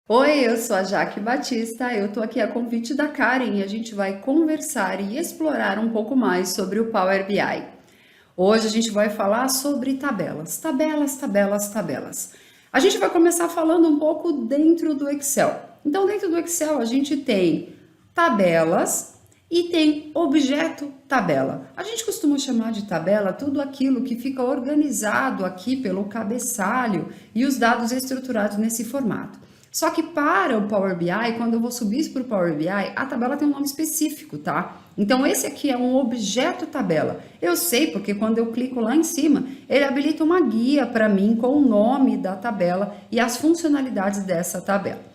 Oi, eu sou a Jaque Batista, eu tô aqui a convite da Karen e a gente vai conversar e explorar um pouco mais sobre o Power BI. Hoje a gente vai falar sobre tabelas, tabelas, tabelas, tabelas. A gente vai começar falando um pouco dentro do Excel. Então, dentro do Excel a gente tem tabelas e tem objeto tabela. A gente costuma chamar de tabela tudo aquilo que fica organizado aqui pelo cabeçalho e os dados estruturados nesse formato. Só que para o Power BI, quando eu vou subir isso para o Power BI, a tabela tem um nome específico, tá? Então esse aqui é um objeto tabela. Eu sei porque quando eu clico lá em cima, ele habilita uma guia para mim com o nome da tabela e as funcionalidades dessa tabela.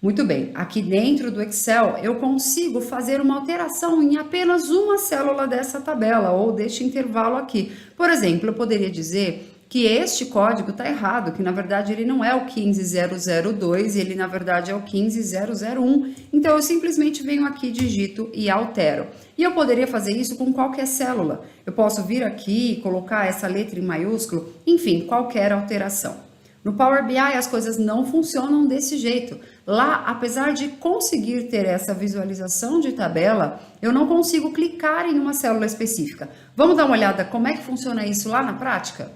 Muito bem, aqui dentro do Excel eu consigo fazer uma alteração em apenas uma célula dessa tabela ou deste intervalo aqui. Por exemplo, eu poderia dizer que este código está errado, que na verdade ele não é o 15002, ele na verdade é o 15001. Então eu simplesmente venho aqui, digito e altero. E eu poderia fazer isso com qualquer célula. Eu posso vir aqui e colocar essa letra em maiúsculo, enfim, qualquer alteração. No Power BI as coisas não funcionam desse jeito. Lá, apesar de conseguir ter essa visualização de tabela, eu não consigo clicar em uma célula específica. Vamos dar uma olhada como é que funciona isso lá na prática?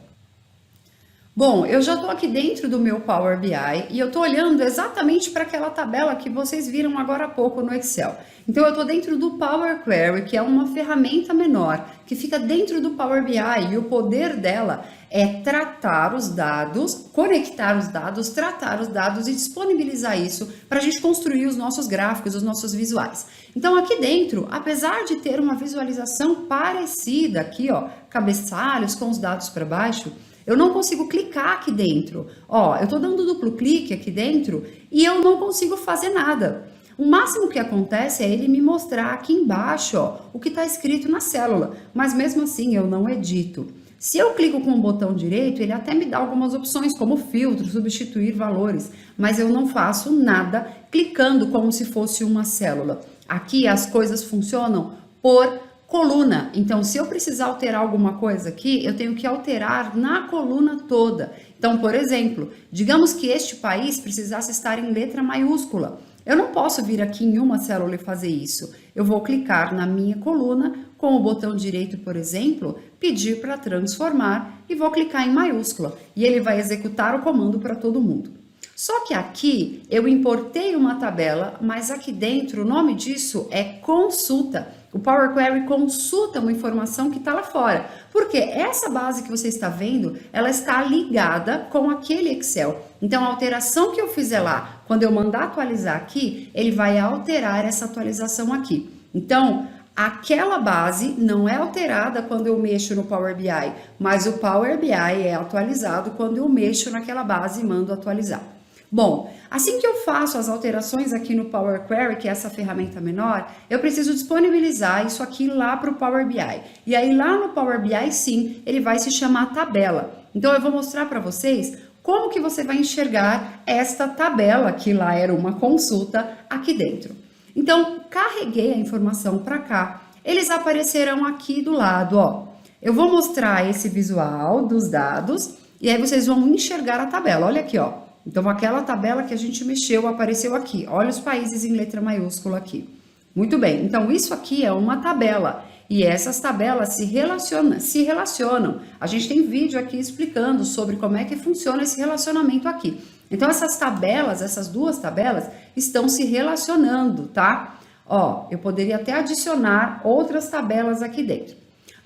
Bom, eu já estou aqui dentro do meu Power BI e eu estou olhando exatamente para aquela tabela que vocês viram agora há pouco no Excel. Então eu estou dentro do Power Query, que é uma ferramenta menor, que fica dentro do Power BI e o poder dela é tratar os dados, conectar os dados, tratar os dados e disponibilizar isso para a gente construir os nossos gráficos, os nossos visuais. Então aqui dentro, apesar de ter uma visualização parecida aqui, ó, cabeçalhos com os dados para baixo, eu não consigo clicar aqui dentro. Ó, eu estou dando duplo clique aqui dentro e eu não consigo fazer nada. O máximo que acontece é ele me mostrar aqui embaixo, ó, o que está escrito na célula, mas mesmo assim eu não edito. Se eu clico com o botão direito, ele até me dá algumas opções, como filtro, substituir valores, mas eu não faço nada clicando como se fosse uma célula. Aqui as coisas funcionam por coluna. Então, se eu precisar alterar alguma coisa aqui, eu tenho que alterar na coluna toda. Então, por exemplo, digamos que este país precisasse estar em letra maiúscula. Eu não posso vir aqui em uma célula e fazer isso. Eu vou clicar na minha coluna com o botão direito, por exemplo, pedir para transformar e vou clicar em maiúscula e ele vai executar o comando para todo mundo. Só que aqui eu importei uma tabela, mas aqui dentro o nome disso é consulta. O Power Query consulta uma informação que está lá fora. Porque essa base que você está vendo, ela está ligada com aquele Excel. Então, a alteração que eu fizer lá, quando eu mandar atualizar aqui, ele vai alterar essa atualização aqui. Então, aquela base não é alterada quando eu mexo no Power BI, mas o Power BI é atualizado quando eu mexo naquela base e mando atualizar. Bom, assim que eu faço as alterações aqui no Power Query, que é essa ferramenta menor, eu preciso disponibilizar isso aqui lá para o Power BI. E aí lá no Power BI, sim, ele vai se chamar tabela. Então eu vou mostrar para vocês como que você vai enxergar esta tabela, que lá era uma consulta, aqui dentro. Então, carreguei a informação para cá. Eles aparecerão aqui do lado, ó. Eu vou mostrar esse visual dos dados e aí vocês vão enxergar a tabela. Olha aqui, ó. Então, aquela tabela que a gente mexeu apareceu aqui. Olha os países em letra maiúscula aqui. Muito bem. Então, isso aqui é uma tabela. E essas tabelas se relacionam. A gente tem vídeo aqui explicando sobre como é que funciona esse relacionamento aqui. Então, essas tabelas, essas duas tabelas, estão se relacionando, tá? Ó, eu poderia até adicionar outras tabelas aqui dentro.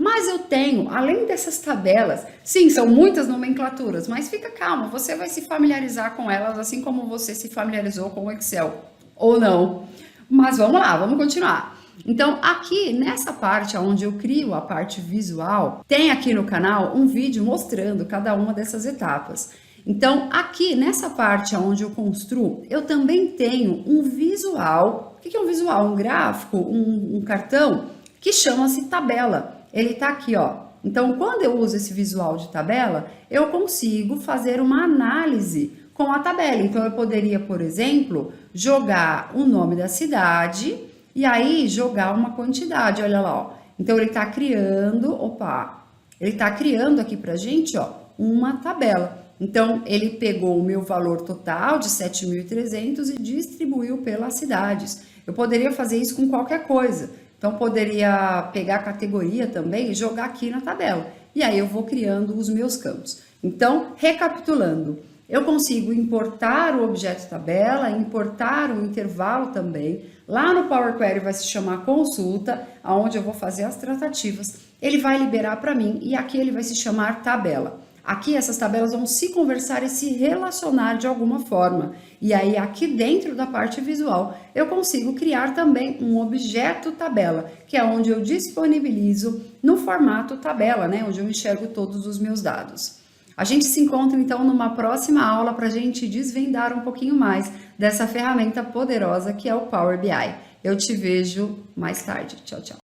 Mas eu tenho, além dessas tabelas, sim, são muitas nomenclaturas, mas fica calma, você vai se familiarizar com elas, assim como você se familiarizou com o Excel, ou não. Mas vamos lá, vamos continuar. Então, aqui nessa parte onde eu crio a parte visual, tem aqui no canal um vídeo mostrando cada uma dessas etapas. Então, aqui nessa parte onde eu construo, eu também tenho um visual. O que é um visual? Um gráfico, um cartão, que chama-se tabela. Ele tá aqui, ó. Então, quando eu uso esse visual de tabela, eu consigo fazer uma análise com a tabela. Então, eu poderia, por exemplo, jogar o nome da cidade e aí jogar uma quantidade. Olha lá, ó. Então, ele tá criando, opa, Ele está criando aqui para a gente, ó, uma tabela. Então, ele pegou o meu valor total de 7.300 e distribuiu pelas cidades. Eu poderia fazer isso com qualquer coisa. Então, poderia pegar a categoria também e jogar aqui na tabela. E aí eu vou criando os meus campos. Então, recapitulando, eu consigo importar o objeto tabela, importar o intervalo também. Lá no Power Query vai se chamar consulta, onde eu vou fazer as tratativas. Ele vai liberar para mim e aqui ele vai se chamar tabela. Aqui essas tabelas vão se conversar e se relacionar de alguma forma. E aí aqui dentro da parte visual eu consigo criar também um objeto tabela, que é onde eu disponibilizo no formato tabela, né? Onde eu enxergo todos os meus dados. A gente se encontra então numa próxima aula para a gente desvendar um pouquinho mais dessa ferramenta poderosa que é o Power BI. Eu te vejo mais tarde. Tchau, tchau.